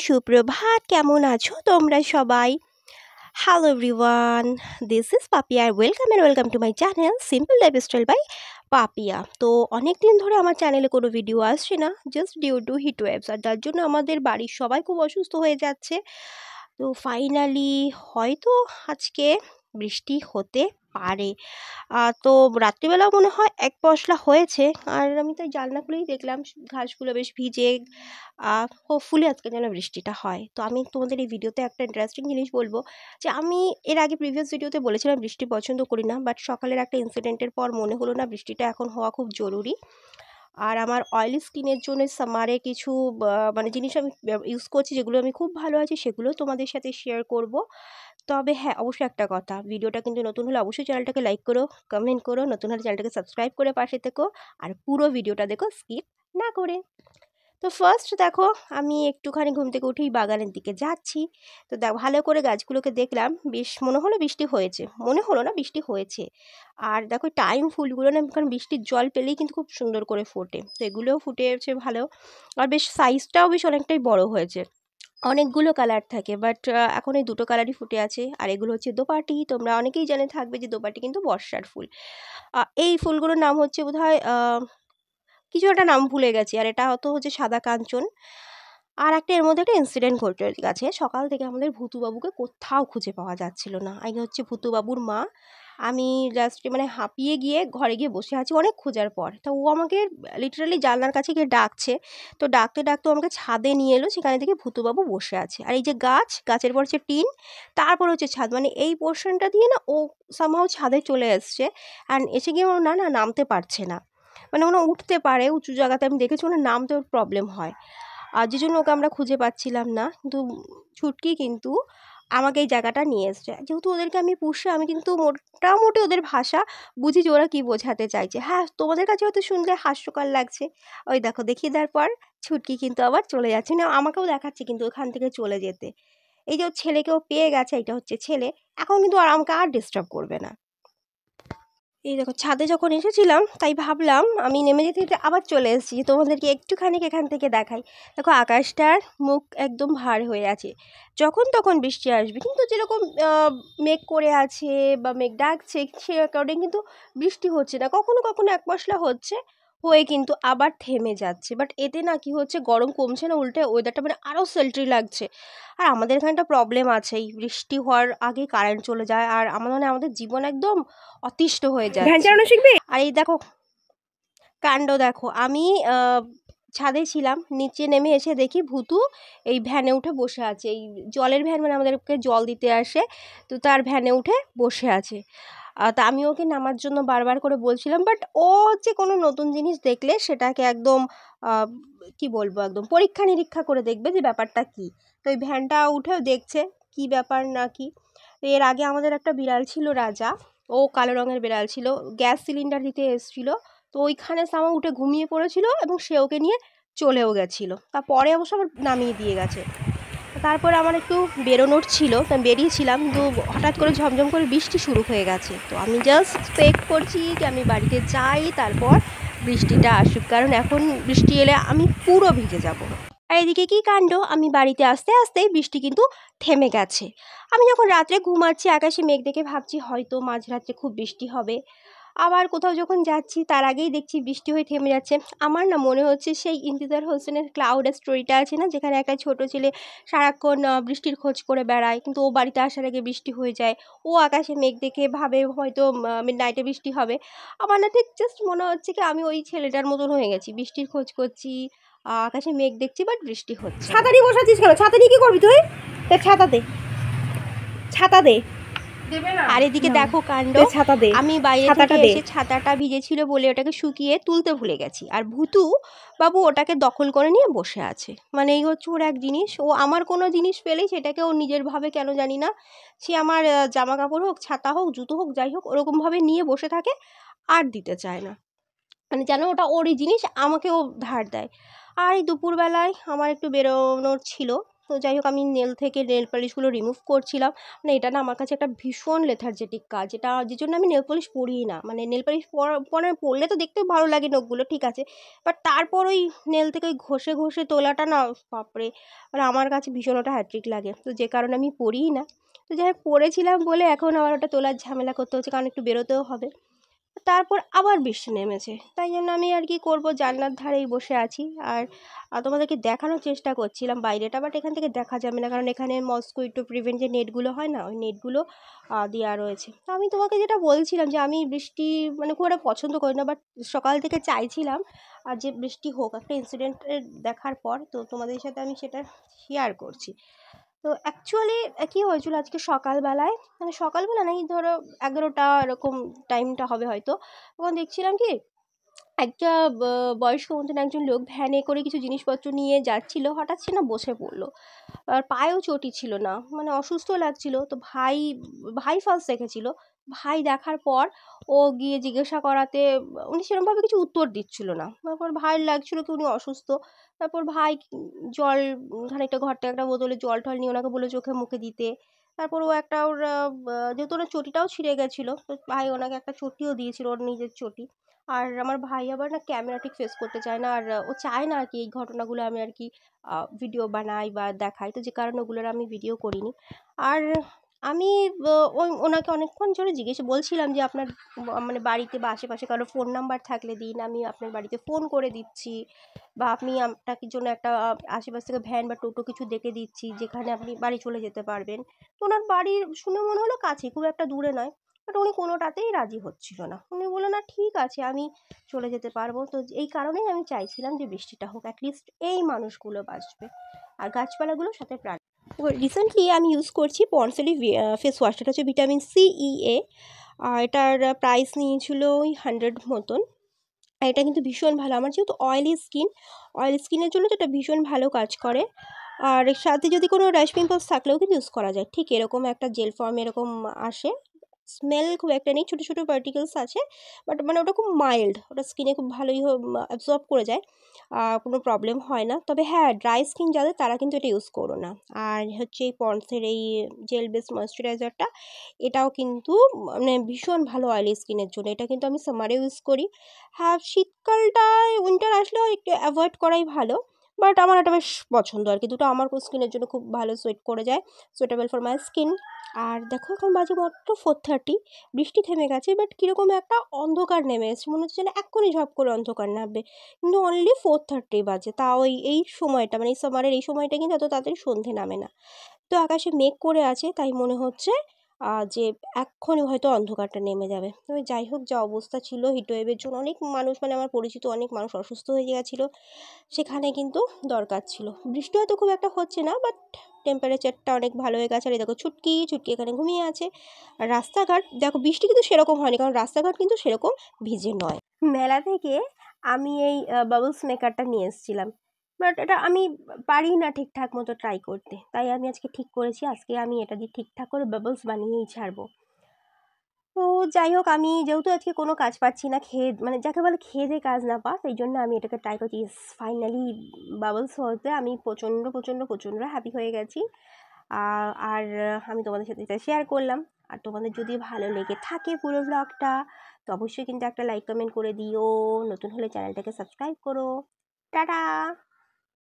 সুপ্রভাত, কেমন আছো তোমরা সবাই? Hello everyone, this is Papiya আর welcome to my channel simple lifestyle by Papiya. তো অনেক দিন ধরে আমার চ্যানেলে কোনো ভিডিও আসছে না, just due to heat waves, আর তার জন্য আমাদের বাড়ির সবাই খুব অসুস্থ হয়ে যাচ্ছে। তো ফাইনালি হয়তো আজকে বৃষ্টি হতে পারে। তো রাত্রিবেলা মনে হয় এক পশলা হয়েছে, আর আমি তো জানলা খুলেই দেখলাম ঘাসগুলো বেশ ভিজে। হোপফুলি আজকে যেন বৃষ্টিটা হয়। তো আমি তোমাদের এই ভিডিওতে একটা ইন্টারেস্টিং জিনিস বলবো, যে আমি এর আগে প্রিভিয়াস ভিডিওতে বলেছিলাম বৃষ্টি পছন্দ করি না, বাট সকালের একটা ইনসিডেন্টের পর মনে হলো না বৃষ্টিটা এখন হওয়া খুব জরুরি। আর আমার অয়েলি স্কিনের জন্য সামারে কিছু মানে জিনিস আমি ইউজ করছি, যেগুলো আমি খুব ভালো আছি, সেগুলো তোমাদের সাথে শেয়ার করব। তবে হ্যাঁ, অবশ্যই একটা কথা, ভিডিওটা কিন্তু নতুন হলে অবশ্যই চ্যানেলটাকে লাইক করো, কমেন্ট করো, নতুন হলে চ্যানেলটাকে সাবস্ক্রাইব করে পাশে থেকো, আর পুরো ভিডিওটা দেখো স্কিপ না করে। তো ফার্স্ট দেখো, আমি একটুখানি ঘুম থেকে উঠেই বাগানের দিকে যাচ্ছি। তো ভালো করে গাছগুলোকে দেখলাম, বেশ মনে হলো বৃষ্টি হয়েছে, মনে হলো না বৃষ্টি হয়েছে। আর দেখো টাইম ফুলগুলো না, কারণ বৃষ্টির জল পেলেই কিন্তু খুব সুন্দর করে ফোটে, তো এগুলোও ফুটেছে ভালো। আর বেশ সাইজটাও বেশ অনেকটাই বড় হয়েছে। অনেকগুলো কালার থাকে, বাট এখন এই দুটো কালারই ফুটে আছে। আর এগুলো হচ্ছে দোপাটি, তোমরা অনেকেই জেনে থাকবে যে দোপাটি কিন্তু বর্ষার ফুল। এই ফুলগুলোর নাম হচ্ছে বোধহয় কিছু একটা নাম ভুলে গেছি। আর এটা হচ্ছে সাদা কাঞ্চন। আর একটা এর মধ্যে একটা ইনসিডেন্ট ঘটে গেছে, সকাল থেকে আমাদের ভুতুবাবুকে কোথাও খুঁজে পাওয়া যাচ্ছিল না। এই হচ্ছে ভুতুবাবুর মা। আমি জাস্ট মানে হাঁপিয়ে গিয়ে ঘরে গিয়ে বসে আছি অনেক খোঁজার পর। তা ও আমাকে লিটারালি জানলার কাছে গিয়ে ডাকছে। তো ডাকতে ডাকতে আমাকে ছাদে নিয়ে এলো, সেখানে থেকে ভুতুবাবু বসে আছে। আর এই যে গাছের পর হচ্ছে টিন, তারপর হচ্ছে ছাদ, মানে এই পোর্শনটা দিয়ে না ও সামহাও ছাদে চলে এসছে। অ্যান্ড এসে গিয়ে না না নামতে পারছে না, মানে ওনা উঠতে পারে উঁচু জায়গাতে, আমি দেখেছি ওনার নামতে ওর প্রবলেম হয়। আর যে জন্য ওকে আমরা খুঁজে পাচ্ছিলাম না, কিন্তু ছুটকি কিন্তু আমাকে এই জায়গাটা নিয়ে এসছে। যেহেতু ওদেরকে আমি পুষি, আমি কিন্তু মোটামুটি ওদের ভাষা বুঝি যে ওরা কী বোঝাতে চাইছে। হ্যাঁ, তোমাদের কাছে হয়তো শুনলে হাস্যকর লাগছে। ওই দেখো, দেখিয়ে দেওয়ার পর ছুটকি কিন্তু আবার চলে যাচ্ছে, না আমাকেও দেখাচ্ছে কিন্তু ওখান থেকে চলে যেতে। এই যে ওর ছেলেকেও পেয়ে গেছে, এটা হচ্ছে ছেলে, এখন কিন্তু আর আমাকে আর ডিস্টার্ব করবে না। এই দেখো, ছাদে যখন এসেছিলাম তাই ভাবলাম আমি নেমে যেতে যেতে আবার চলে এসেছি, যে তোমাদেরকে একটুখানি এখান থেকে দেখাই। দেখো আকাশটার মুখ একদম ভার হয়ে আছে, যখন তখন বৃষ্টি আসবে। কিন্তু যেরকম মেঘ করে আছে বা মেঘ ডাকছে, সে অ্যাকর্ডিং কিন্তু বৃষ্টি হচ্ছে না। কখনো কখনো এক পশলা হচ্ছে, হয়ে কিন্তু আবার থেমে যাচ্ছে। বাট এতে না কি হচ্ছে, গরম কমছে না, উল্টে ওয়েদারটা মানে আরও সেলট্রি লাগছে। আর আমাদের এখানে একটা প্রবলেম আছে, এই বৃষ্টি হওয়ার আগে কারেন্ট চলে যায়, আর আমাদের জীবন একদম অতিষ্ঠ হয়ে ভ্যান যাচ্ছে। চালানো শিখবে? আর এই দেখো কাণ্ড, দেখো আমি ছাদে ছিলাম, নিচে নেমে এসে দেখি ভূতু এই ভ্যানে উঠে বসে আছে। এই জলের ভ্যান, মানে আমাদেরকে জল দিতে আসে, তো তার ভ্যানে উঠে বসে আছে। তা আমি ওকে নামার জন্য বারবার করে বলছিলাম, বাট ও যে কোনো নতুন জিনিস দেখলে সেটাকে একদম কি বলবো, একদম পরীক্ষা নিরীক্ষা করে দেখবে যে ব্যাপারটা কী। তো এই ভ্যানটা উঠেও দেখছে কি ব্যাপার না কি। এর আগে আমাদের একটা বিড়াল ছিল রাজা, ও কালো রঙের বিড়াল ছিল, গ্যাস সিলিন্ডার দিতে এসেছিলো। তো ওইখানে সামা উঠে ঘুমিয়ে পড়েছিল, এবং সে ওকে নিয়ে চলেও গেছিলো। তারপরে অবশ্য আবার নামিয়ে দিয়ে গেছে। তারপরে আমার একটু বেরোনোর ছিল, তো আমি বেরিয়েছিলাম, কিন্তু হঠাৎ করে ঝমঝম করে বৃষ্টি শুরু হয়ে গেছে। তো আমি জাস্ট ওয়েট করছি যে আমি বাড়িতে যাই, তারপর বৃষ্টিটা আসুক, কারণ এখন বৃষ্টি এলে আমি পুরো ভিজে যাব। আর এদিকে কী কাণ্ড, আমি বাড়িতে আসতে আসতেই বৃষ্টি কিন্তু থেমে গেছে। আমি যখন রাত্রে ঘুমাচ্ছি, আকাশে মেঘ দেখে ভাবছি হয়তো মাঝরাত্রে খুব বৃষ্টি হবে। আবার কোথাও যখন যাচ্ছি তার আগেই দেখছি বৃষ্টি হয়ে থেমে যাচ্ছে। আমার না মনে হচ্ছে সেই ইন্তিজার হোসেনের ক্লাউডের স্টোরিটা আছে না, যেখানে একটা ছোট ছেলে সারাক্ষণ বৃষ্টির খোঁজ করে বেড়ায়, কিন্তু ও বাড়িতে আসার আগে বৃষ্টি হয়ে যায়। ও আকাশে মেঘ দেখে ভাবে হয়তো মিডনাইটে বৃষ্টি হবে। আমার না ঠিক জাস্ট মনে হচ্ছে কি আমি ওই ছেলেটার মতন হয়ে গেছি, বৃষ্টির খোঁজ করছি, আকাশে মেঘ দেখছি, বাট বৃষ্টি হচ্ছে না। ছাতা নিয়ে বসাচ্ছিস কেন? ছাতা নিয়ে কি করবি তুই? দেখ, ছাতা দে, ছাতা দে। আর এদিকে দেখো কাণ্ড, ছাতা দে, আমি বাইরে থেকে ছাতাটা দে। এসে ছাতাটা ভিজেছিল বলে ওটাকে শুকিয়ে তুলতে ভুলে গেছি, আর ভূতু বাবু ওটাকে দখল করে নিয়ে বসে আছে। মানে এই হচ্ছে ওর এক জিনিস, ও আমার কোনো জিনিস পেলেই সেটাকে ও নিজের ভাবে, কেন জানি না। সে আমার জামা কাপড় হোক, ছাতা হোক, জুতো হোক, যাই হোক, ওরকমভাবে নিয়ে বসে থাকে, আর দিতে চায় না। মানে যেন ওটা ওরই জিনিস, আমাকে ও ধার দেয়। আর এই দুপুরবেলায় আমার একটু বেরোনোর ছিল, তো যাই হোক আমি নেল থেকে নেল পলিশগুলো রিমুভ করছিলাম। মানে এটা না আমার কাছে একটা ভীষণ লেথার্জেটিক কাজ, যে জন্য আমি নেল পলিশ পরিই না। মানে নেল পলিশ পরলে তো দেখতেও ভালো লাগে নখগুলো, ঠিক আছে, বাট তারপর ওই নেল থেকে ওই ঘষে ঘষে তোলাটা না, বাপরে, মানে আমার কাছে ভীষণ ওটা হ্যাট্রিক লাগে, তো যে কারণে আমি পরিই না। তো যাই হোক পরেছিলাম বলে এখন আবার ওটা তোলার ঝামেলা করতে হচ্ছে, কারণ একটু বেরোতেও হবে। তারপর আবার বৃষ্টি নেমেছে, তাই জন্য আমি আর কি করব, জানলার ধারেই বসে আছি। আর তোমাদেরকে দেখানোর চেষ্টা করছিলাম বাইরেটা, বাট এখান থেকে দেখা যাবে না, কারণ এখানে মসকুইটো প্রিভেন্ট যে নেটগুলো হয় না, ওই নেটগুলো দেওয়া রয়েছে। তো আমি তোমাকে যেটা বলছিলাম যে আমি বৃষ্টি মানে খুব একটা পছন্দ করি না, বাট সকাল থেকে চাইছিলাম আর যে বৃষ্টি হোক, একটা ইনসিডেন্টের দেখার পর তো তোমাদের সাথে আমি সেটা শেয়ার করছি। তো অ্যাকচুয়ালি কী হয়েছিল আজকে সকালবেলায়, মানে সকালবেলা না, এই ধরো 11টা এরকম টাইমটা হবে হয়তো, তখন দেখছিলাম কি একটা বয়স্ক মতন একজন লোক ভ্যানে করে কিছু জিনিসপত্র নিয়ে যাচ্ছিল, হঠাৎ সে না বসে পড়লো। আর পায়েও চটি ছিল না, মানে অসুস্থ লাগছিল। তো ভাই ভাই ফার্স্ট দেখেছিল। ভাই দেখার পর ও গিয়ে জিজ্ঞাসা করাতে উনি সেরকমভাবে কিছু উত্তর দিচ্ছিল না। তারপর ভাইয়ের লাগছিল কি উনি অসুস্থ। তারপর ভাই জল খানিকটা ঘর থেকে একটা বোতলে জল টল নিয়ে ওনাকে বলে চোখে মুখে দিতে। তারপর ও একটা ওর যেহেতু ওনার চটিটাও ছিঁড়ে গেছিলো, তো ভাই ওনাকে একটা চটিও দিয়েছিল, ওর নিজের চটি। আর আমার ভাই আবার না ক্যামেরা ঠিক ফেস করতে চায় না, আর ও চায় না আর কি এই ঘটনাগুলো আমি আর কি ভিডিও বানাই বা দেখাই, তো যে কারণে ওগুলোর আমি ভিডিও করিনি। আর আমি ওই ওনাকে অনেকক্ষণ ধরে বলছিলাম যে আপনার মানে বাড়িতে বা আশেপাশে কারো ফোন নাম্বার থাকলে দিন, আমি আপনার বাড়িতে ফোন করে দিচ্ছি, বা আপনি আপনাকে জন্য একটা আশেপাশ থেকে ভ্যান বা টোটো কিছু ডেকে দিচ্ছি যেখানে আপনি বাড়ি চলে যেতে পারবেন। তো ওনার বাড়ির শুনে মনে হলো কাছে, খুব একটা দূরে নয়। বাট উনি কোনোটাতেই রাজি হচ্ছিল না, উনি বললো না ঠিক আছে আমি চলে যেতে পারবো। তো এই কারণেই আমি চাইছিলাম যে বৃষ্টিটা হোক, অ্যাটলিস্ট এই মানুষগুলো বাঁচবে আর গাছপালাগুলোর সাথে প্রাণ। রিসেন্টলি আমি ইউজ করছি পন্ডসের ফেস ওয়াশ, এটা হচ্ছে ভিটামিন CEA। এটার প্রাইস নিয়েছিল ওই 100 মতন। আর এটা কিন্তু ভীষণ ভালো, আমার যেহেতু অয়েলি স্কিনের জন্য তো এটা ভীষণ ভালো কাজ করে। আর এর সাথে যদি কোনো র্যাশ পিম্পলস থাকলেও কিন্তু ইউজ করা যায়, ঠিক এরকম একটা জেল ফর্ম এরকম আসে। স্মেল খুব একটা নেই, ছোটো ছোটো পার্টিকেলস আছে, বাট মানে ওটা খুব মাইল্ড, ওটা স্কিনে খুব ভালোই অ্যাবজর্ব করে যায়, কোনো প্রবলেম হয় না। তবে হ্যাঁ, ড্রাই স্কিন যাদের তারা কিন্তু এটা ইউজ করো না। আর হচ্ছে এই পন্ডসের এই জেল বেস ময়েশ্চারাইজারটা, এটাও কিন্তু মানে ভীষণ ভালো অয়েলি স্কিনের জন্য, এটা কিন্তু আমি সামারে ইউজ করি। হ্যাঁ, শীতকালটায় উইন্টার আসলেও একটু অ্যাভয়েড করাই ভালো, বাট আমার এটা বেশ পছন্দ আর কি, দুটো আমার স্কিনের জন্য খুব ভালো সুইট করে যায়, সুইটেবল ফর মাই স্কিন। আর দেখো এখন বাজে মাত্র 4:30, বৃষ্টি থেমে গেছে, বাট কীরকম একটা অন্ধকার নেমে এসেছে, মনে হচ্ছে যেন এক্ষুনি ঝপ করে অন্ধকার নামবে, কিন্তু অনলি 4:30 বাজে, তাও এই সময়টা মানে এই সামারের এই সময়টা কিন্তু এত তাড়াতাড়ি সন্ধে নামে না। তো আকাশে মেঘ করে আছে, তাই মনে হচ্ছে যে এক্ষুনি হয়তো অন্ধকারটা নেমে যাবে। তবে যাই হোক, যা অবস্থা ছিল হিটওয়েভের জন্য অনেক মানুষ, মানে আমার পরিচিত অনেক মানুষ অসুস্থ হয়ে গিয়েছিল, সেখানে কিন্তু দরকার ছিল। বৃষ্টি হয়তো খুব একটা হচ্ছে না, বাট টেম্পারেচারটা অনেক ভালো হয়ে গেছে। আর এই দেখো ছুটকি ছুটকি এখানে ঘুমিয়ে আছে। আর রাস্তাঘাট দেখো, বৃষ্টি কিন্তু সেরকম হয়নি, কারণ রাস্তাঘাট কিন্তু সেরকম ভিজে নয়। মেলা থেকে আমি এই বাবলস মেকারটা নিয়ে এসেছিলাম, বাট এটা আমি পারি না ঠিকঠাক মতো ট্রাই করতে, তাই আমি আজকে ঠিক করেছি আজকে আমি এটা দিয়ে ঠিকঠাক করে বাবলস বানিয়েই ছাড়বো। তো যাই হোক, আমি যেহেতু আজকে কোনো কাজ পাচ্ছি না, খেয়ে মানে যাকে বলে খেয়ে দিয়ে কাজ না পাওয়া, সেই জন্য আমি এটাকে ট্রাই করছি। ফাইনালি বাবলস হতে আমি প্রচণ্ড প্রচণ্ড প্রচণ্ড হ্যাপি হয়ে গেছি। আর আমি তোমাদের সাথে এটা শেয়ার করলাম। আর তোমাদের যদি ভালো লেগে থাকে পুরো ব্লগটা, তো অবশ্যই কিন্তু একটা লাইক কমেন্ট করে দিও, নতুন হলে চ্যানেলটাকে সাবস্ক্রাইব করো। টাটা।